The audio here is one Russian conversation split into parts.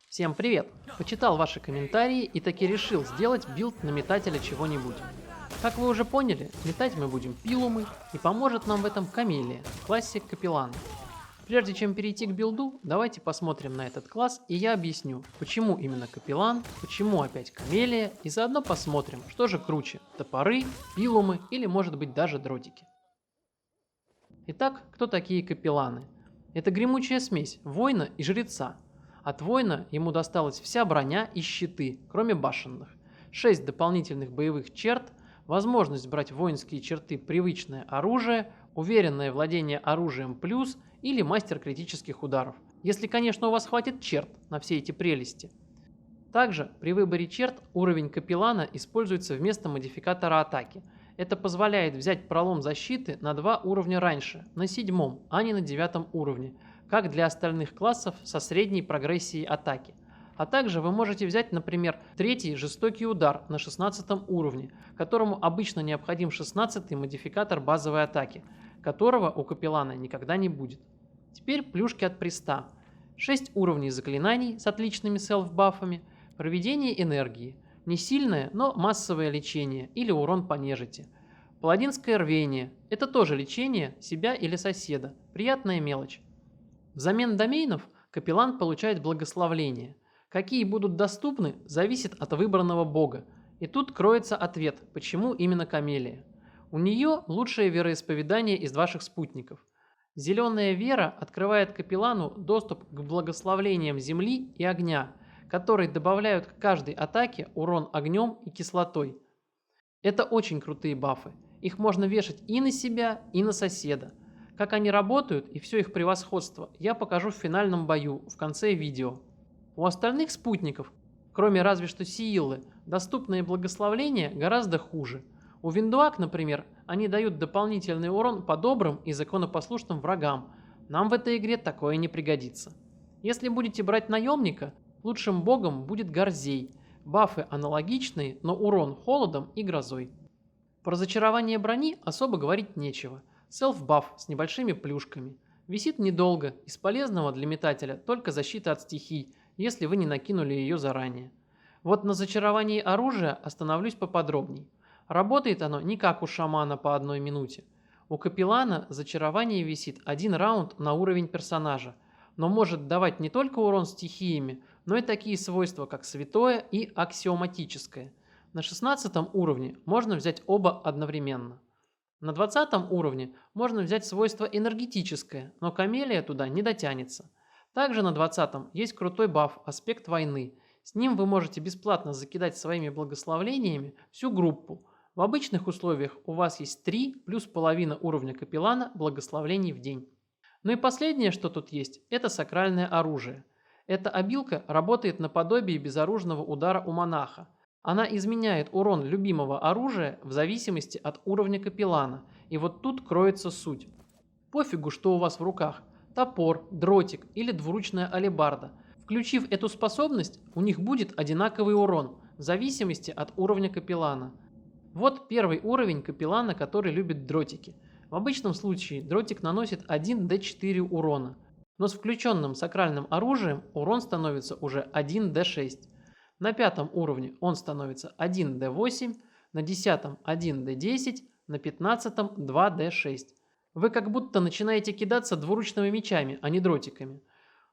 Всем привет! Почитал ваши комментарии и таки решил сделать билд на метателя чего-нибудь. Как вы уже поняли, метать мы будем пилумы, и поможет нам в этом Камелия, классик Капеллана. Прежде чем перейти к билду, давайте посмотрим на этот класс, и я объясню, почему именно Капеллан, почему опять Камелия, и заодно посмотрим, что же круче, топоры, пилумы или может быть даже дротики. Итак, кто такие Капелланы? Это гремучая смесь воина и жреца. От воина ему досталась вся броня и щиты, кроме башенных, 6 дополнительных боевых черт, возможность брать воинские черты привычное оружие, уверенное владение оружием плюс или мастер критических ударов. Если, конечно, у вас хватит черт на все эти прелести. Также при выборе черт уровень Капеллана используется вместо модификатора атаки. Это позволяет взять пролом защиты на 2 уровня раньше, на 7, а не на 9 уровне, как для остальных классов со средней прогрессией атаки. А также вы можете взять, например, третий жестокий удар на 16 уровне, которому обычно необходим 16-й модификатор базовой атаки, которого у Капеллана никогда не будет. Теперь плюшки от приста. 6 уровней заклинаний с отличными селф-бафами, проведение энергии, не сильное, но массовое лечение или урон по нежити. Паладинское рвение – это тоже лечение себя или соседа, приятная мелочь. Взамен доменов Капеллан получает благословление. Какие будут доступны, зависит от выбранного бога. И тут кроется ответ, почему именно Камелия. У нее лучшее вероисповедание из ваших спутников. Зеленая вера открывает Капеллану доступ к благословлениям земли и огня, которые добавляют к каждой атаке урон огнем и кислотой. Это очень крутые бафы. Их можно вешать и на себя, и на соседа. Как они работают и все их превосходство, я покажу в финальном бою, в конце видео. У остальных спутников, кроме разве что Сииллы, доступные благословления гораздо хуже. У Виндуак, например, они дают дополнительный урон по добрым и законопослушным врагам. Нам в этой игре такое не пригодится. Если будете брать наемника, лучшим богом будет Горзей. Бафы аналогичные, но урон холодом и грозой. Про зачарование брони особо говорить нечего. Селф-баф с небольшими плюшками. Висит недолго, из полезного для метателя только защита от стихий, если вы не накинули ее заранее. Вот на зачаровании оружия остановлюсь поподробней. Работает оно не как у шамана по 1 минуте. У Капеллана зачарование висит 1 раунд на уровень персонажа, но может давать не только урон стихиями, но и такие свойства, как святое и аксиоматическое. На 16 уровне можно взять оба одновременно. На 20 уровне можно взять свойство энергетическое, но Камелия туда не дотянется. Также на 20 есть крутой баф «Аспект войны». С ним вы можете бесплатно закидать своими благословлениями всю группу. В обычных условиях у вас есть 3 плюс половина уровня Капеллана благословлений в день. Ну и последнее, что тут есть, это сакральное оружие. Эта обилка работает наподобие безоружного удара у монаха. Она изменяет урон любимого оружия в зависимости от уровня Капеллана, и вот тут кроется суть. Пофигу, что у вас в руках – топор, дротик или двуручная алебарда. Включив эту способность, у них будет одинаковый урон, в зависимости от уровня Капеллана. Вот первый уровень Капеллана, который любит дротики. В обычном случае дротик наносит 1d4 урона, но с включенным сакральным оружием урон становится уже 1d6. На 5 уровне он становится 1d8, на 10 1d10, на 15 2d6. Вы как будто начинаете кидаться двуручными мечами, а не дротиками.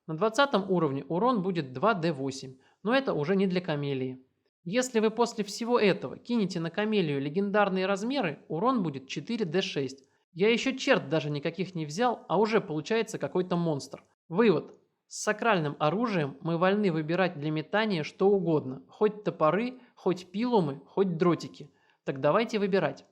На 20 уровне урон будет 2d8, но это уже не для Камелии. Если вы после всего этого кинете на Камелию легендарные размеры, урон будет 4d6. Я еще черт даже никаких не взял, а уже получается какой-то монстр. Вывод. С сакральным оружием мы вольны выбирать для метания что угодно, хоть топоры, хоть пилумы, хоть дротики. Так давайте выбирать.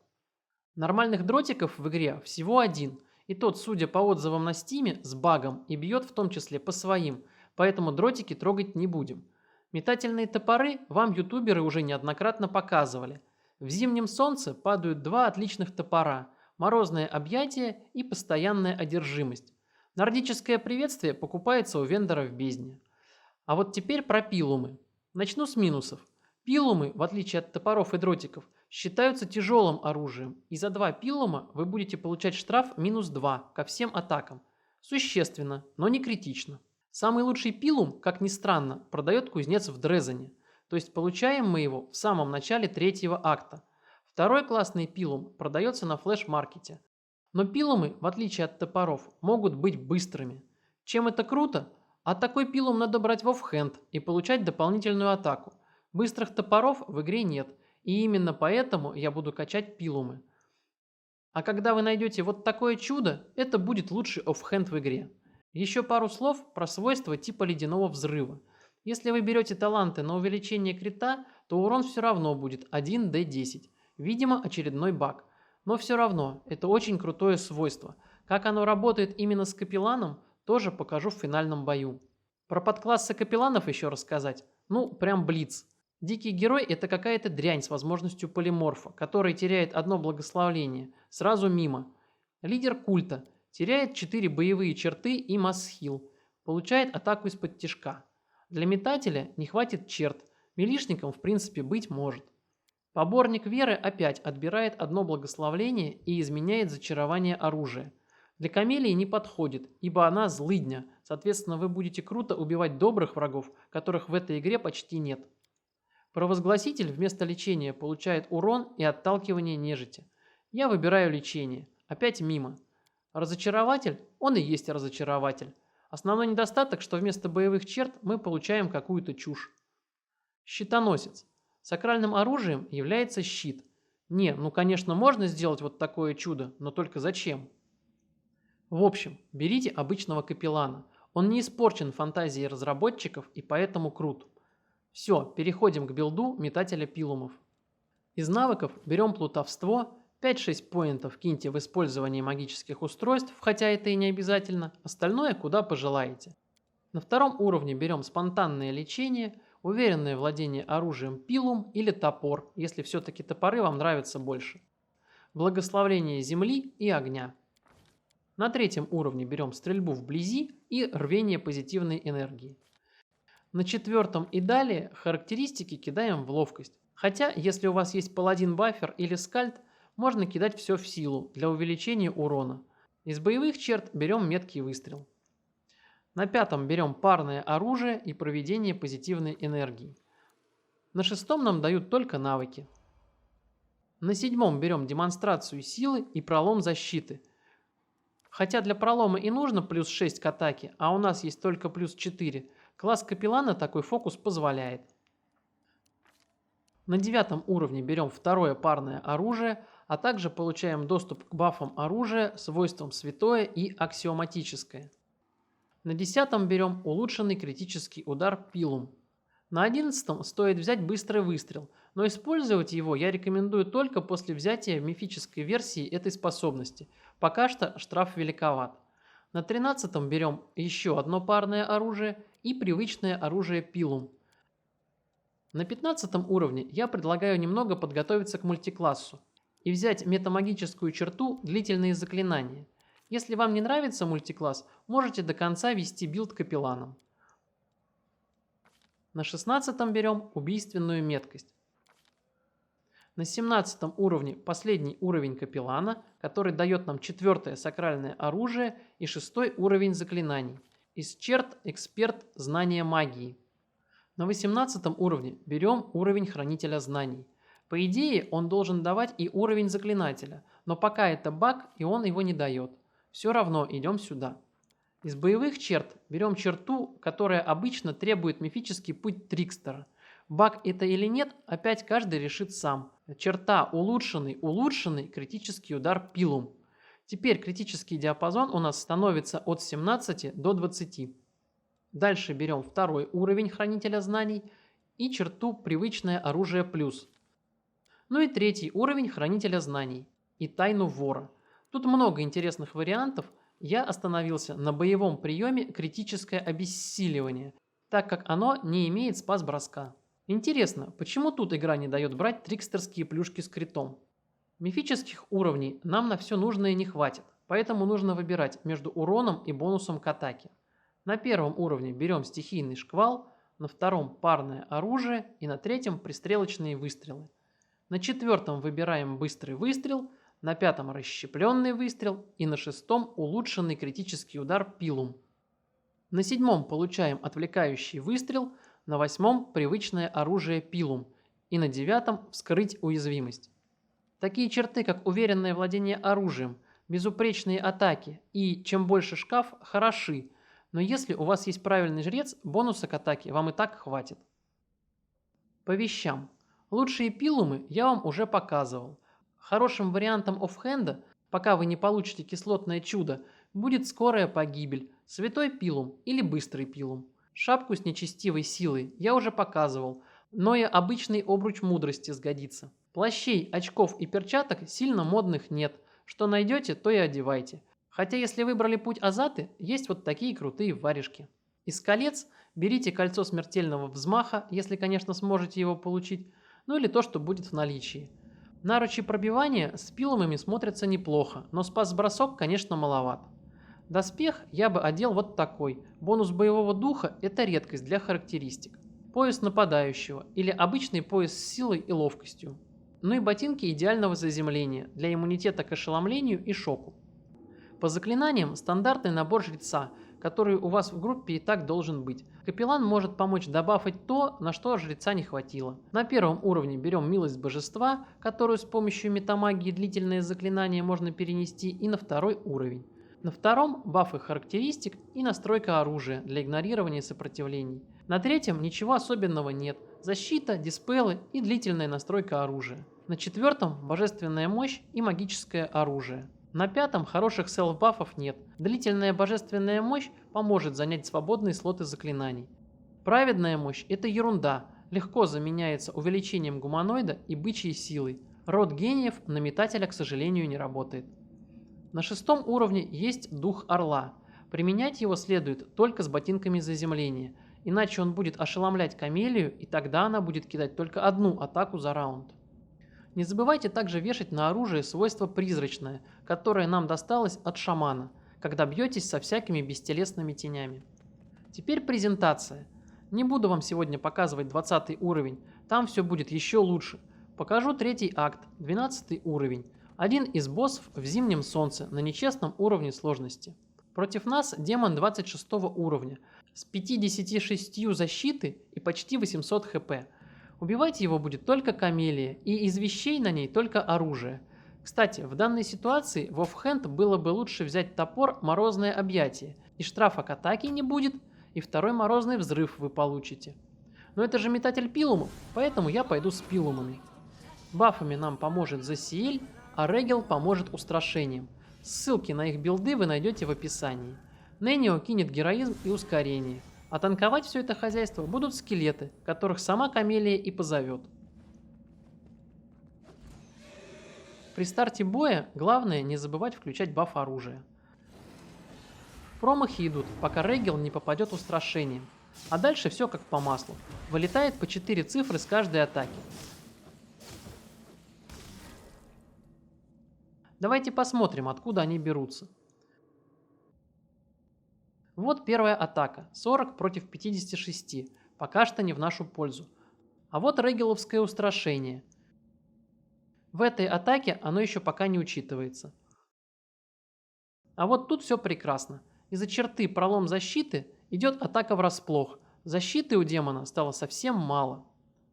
Нормальных дротиков в игре всего один, и тот, судя по отзывам на стиме, с багом и бьет в том числе по своим, поэтому дротики трогать не будем. Метательные топоры вам ютуберы уже неоднократно показывали. В зимнем солнце падают 2 отличных топора – морозное объятие и постоянная одержимость. Нордическое приветствие покупается у вендора в бездне. А вот теперь про пилумы. Начну с минусов. Пилумы, в отличие от топоров и дротиков, считаются тяжелым оружием, и за 2 пилума вы будете получать штраф -2 ко всем атакам. Существенно, но не критично. Самый лучший пилум, как ни странно, продает кузнец в Дрезене, то есть получаем мы его в самом начале третьего акта. Второй классный пилум продается на флеш-маркете. Но пилумы, в отличие от топоров, могут быть быстрыми. Чем это круто? А такой пилум надо брать в оффхенд и получать дополнительную атаку. Быстрых топоров в игре нет, и именно поэтому я буду качать пилумы. А когда вы найдете вот такое чудо, это будет лучший оффхенд в игре. Еще пару слов про свойства типа ледяного взрыва. Если вы берете таланты на увеличение крита, то урон все равно будет 1d10. Видимо, очередной баг. Но все равно, это очень крутое свойство. Как оно работает именно с капелланом, тоже покажу в финальном бою. Про подклассы капелланов еще рассказать. Ну, прям блиц. Дикий герой – это какая-то дрянь с возможностью полиморфа, который теряет одно благословление, сразу мимо. Лидер культа теряет 4 боевые черты и масс-хил, получает атаку из-под тишка. Для метателя не хватит черт, милишником в принципе быть может. Поборник веры опять отбирает одно благословление и изменяет зачарование оружия. Для камелии не подходит, ибо она злыдня, соответственно вы будете круто убивать добрых врагов, которых в этой игре почти нет. Провозгласитель вместо лечения получает урон и отталкивание нежити. Я выбираю лечение. Опять мимо. Разочарователь? Он и есть разочарователь. Основной недостаток, что вместо боевых черт мы получаем какую-то чушь. Щитоносец. Сакральным оружием является щит. Не, ну конечно можно сделать вот такое чудо, но только зачем? В общем, берите обычного капеллана. Он не испорчен фантазией разработчиков и поэтому крут. Все, переходим к билду метателя пилумов. Из навыков берем плутовство, 5-6 поинтов киньте в использовании магических устройств, хотя это и не обязательно, остальное куда пожелаете. На втором уровне берем спонтанное лечение, уверенное владение оружием пилум или топор, если все-таки топоры вам нравятся больше. Благословление земли и огня. На третьем уровне берем стрельбу вблизи и рвение позитивной энергии. На четвертом и далее характеристики кидаем в ловкость. Хотя, если у вас есть паладин бафер или скальд, можно кидать все в силу для увеличения урона. Из боевых черт берем меткий выстрел. На пятом берем парное оружие и проведение позитивной энергии. На шестом нам дают только навыки. На седьмом берем демонстрацию силы и пролом защиты. Хотя для пролома и нужно плюс 6 к атаке, а у нас есть только плюс 4, класс капеллана такой фокус позволяет. На девятом уровне берем второе парное оружие, а также получаем доступ к бафам оружия, свойствам святое и аксиоматическое. На 10 берем улучшенный критический удар пилум. На 11 стоит взять быстрый выстрел, но использовать его я рекомендую только после взятия мифической версии этой способности. Пока что штраф великоват. На 13 берем еще одно парное оружие и привычное оружие пилум. На 15 уровне я предлагаю немного подготовиться к мультиклассу и взять метамагическую черту длительные заклинания. Если вам не нравится мультикласс, можете до конца вести билд капелланом. На 16 берем убийственную меткость. На 17 уровне последний уровень капеллана, который дает нам 4 сакральное оружие и 6 уровень заклинаний. Из черт эксперт знания магии. На 18 уровне берем уровень хранителя знаний. По идее он должен давать и уровень заклинателя, но пока это баг и он его не дает. Все равно идем сюда. Из боевых черт берем черту, которая обычно требует мифический путь Трикстера. Баг это или нет, опять каждый решит сам. Черта улучшенный критический удар пилум. Теперь критический диапазон у нас становится от 17 до 20. Дальше берем второй уровень хранителя знаний и черту привычное оружие плюс. Ну и третий уровень хранителя знаний и тайну вора. Тут много интересных вариантов. Я остановился на боевом приеме критическое обессиливание, так как оно не имеет спас-броска. Интересно, почему тут игра не дает брать трикстерские плюшки с критом? Мифических уровней нам на все нужное не хватит, поэтому нужно выбирать между уроном и бонусом к атаке. На первом уровне берем стихийный шквал, на втором парное оружие и на третьем пристрелочные выстрелы. На четвертом выбираем быстрый выстрел, на пятом расщепленный выстрел и на шестом улучшенный критический удар пилум. На 7-м получаем отвлекающий выстрел, на 8-м привычное оружие пилум и на 9-м вскрыть уязвимость. Такие черты, как уверенное владение оружием, безупречные атаки и чем больше шкаф, хороши, но если у вас есть правильный жрец, бонуса к атаке вам и так хватит. По вещам. Лучшие пилумы я вам уже показывал. Хорошим вариантом оффхенда, пока вы не получите кислотное чудо, будет скорая погибель, святой пилум или быстрый пилум. Шапку с нечестивой силой я уже показывал, но и обычный обруч мудрости сгодится. Плащей, очков и перчаток сильно модных нет. Что найдете, то и одевайте. Хотя если выбрали путь Азаты, есть вот такие крутые варежки. Из колец берите кольцо смертельного взмаха, если, конечно, сможете его получить, ну или то, что будет в наличии. Наручи пробивания с пилумами смотрятся неплохо, но спас-бросок, конечно, маловат. Доспех я бы одел вот такой. Бонус боевого духа – это редкость для характеристик. Пояс нападающего или обычный пояс с силой и ловкостью. Ну и ботинки идеального заземления для иммунитета к ошеломлению и шоку. По заклинаниям стандартный набор жреца, который у вас в группе и так должен быть. Капеллан может помочь добафать то, на что жреца не хватило. На 1-м уровне берем милость божества, которую с помощью метамагии длительное заклинание можно перенести, и на 2-й уровень. На 2-м бафы характеристик и настройка оружия для игнорирования сопротивлений. На 3-м ничего особенного нет. Защита, диспелы и длительная настройка оружия. На 4-м божественная мощь и магическое оружие. На 5-м хороших селф-бафов нет. Длительная божественная мощь поможет занять свободные слоты заклинаний. Праведная мощь – это ерунда, легко заменяется увеличением гуманоида и бычьей силой. Род гениев на метателя, к сожалению, не работает. На 6-м уровне есть дух орла. Применять его следует только с ботинками заземления, иначе он будет ошеломлять камелию, и тогда она будет кидать только одну атаку за раунд. Не забывайте также вешать на оружие свойство призрачное, которое нам досталось от шамана, когда бьетесь со всякими бестелесными тенями. Теперь презентация. Не буду вам сегодня показывать 20 уровень, там все будет еще лучше. Покажу 3-й акт, 12 уровень. Один из боссов в Зимнем Солнце на нечестном уровне сложности. Против нас демон 26 уровня с 56 защиты и почти 800 хп. Убивать его будет только камелия, и из вещей на ней только оружие. Кстати, в данной ситуации в оффхенд было бы лучше взять топор «Морозное объятие», и штрафа к атаке не будет, и 2-й морозный взрыв вы получите. Но это же метатель пилумов, поэтому я пойду с пилумами. Бафами нам поможет Засиэль, а Регел поможет устрашением. Ссылки на их билды вы найдете в описании. Ненио кинет героизм и ускорение. А танковать все это хозяйство будут скелеты, которых сама камелия и позовет. При старте боя главное не забывать включать баф оружия. Промахи идут, пока Регел не попадет устрашением. А дальше все как по маслу. Вылетает по 4 цифры с каждой атаки. Давайте посмотрим, откуда они берутся. Вот первая атака, 40 против 56, пока что не в нашу пользу. А вот регеловское устрашение. В этой атаке оно еще пока не учитывается. А вот тут все прекрасно. Из-за черты пролом защиты идет атака врасплох. Защиты у демона стало совсем мало.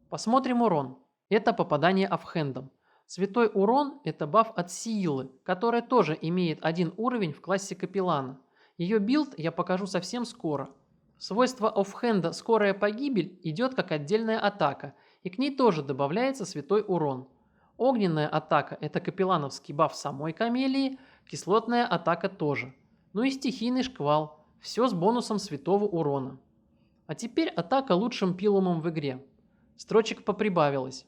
Посмотрим урон. Это попадание оффхендом. Святой урон – это баф от Сиилы, которая тоже имеет 1 уровень в классе капеллана. Ее билд я покажу совсем скоро. Свойство оффхенда «Скорая погибель» идет как отдельная атака, и к ней тоже добавляется святой урон. Огненная атака – это капеллановский баф самой камелии, кислотная атака тоже. Ну и стихийный шквал – все с бонусом святого урона. А теперь атака лучшим пилумом в игре. Строчек поприбавилось.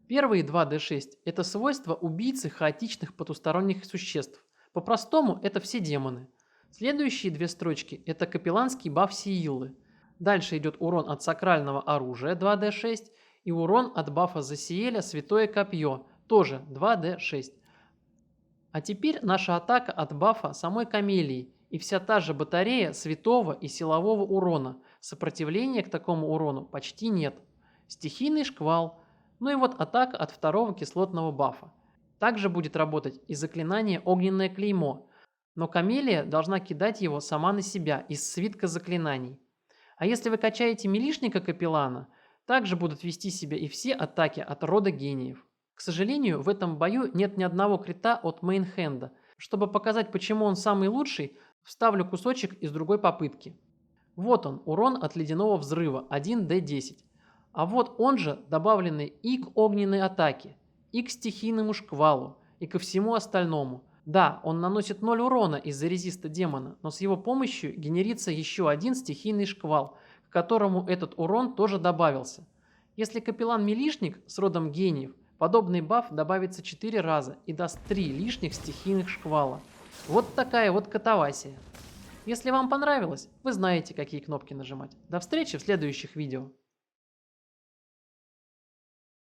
Первые 2d6 – это свойства убийцы хаотичных потусторонних существ. По-простому это все демоны. Следующие 2 строчки – это капелланский баф Сииллы. Дальше идет урон от сакрального оружия 2d6 и урон от бафа Засиэля Святое Копье, тоже 2d6. А теперь наша атака от бафа самой камелии и вся та же батарея святого и силового урона. Сопротивления к такому урону почти нет. Стихийный шквал. Ну и вот атака от 2-го кислотного бафа. Также будет работать и заклинание Огненное клеймо. Но Камелия должна кидать его сама на себя из свитка заклинаний. А если вы качаете милишника Капеллана, также будут вести себя и все атаки от рода гениев. К сожалению, в этом бою нет ни одного крита от мейнхенда. Чтобы показать, почему он самый лучший, вставлю кусочек из другой попытки. Вот он, урон от ледяного взрыва 1d10. А вот он же добавленный и к огненной атаке, и к стихийному шквалу, и ко всему остальному. Да, он наносит 0 урона из-за резиста демона, но с его помощью генерится еще один стихийный шквал, к которому этот урон тоже добавился. Если Капеллан милишник с родом гениев, подобный баф добавится 4 раза и даст 3 лишних стихийных шквала. Вот такая вот катавасия. Если вам понравилось, вы знаете, какие кнопки нажимать. До встречи в следующих видео.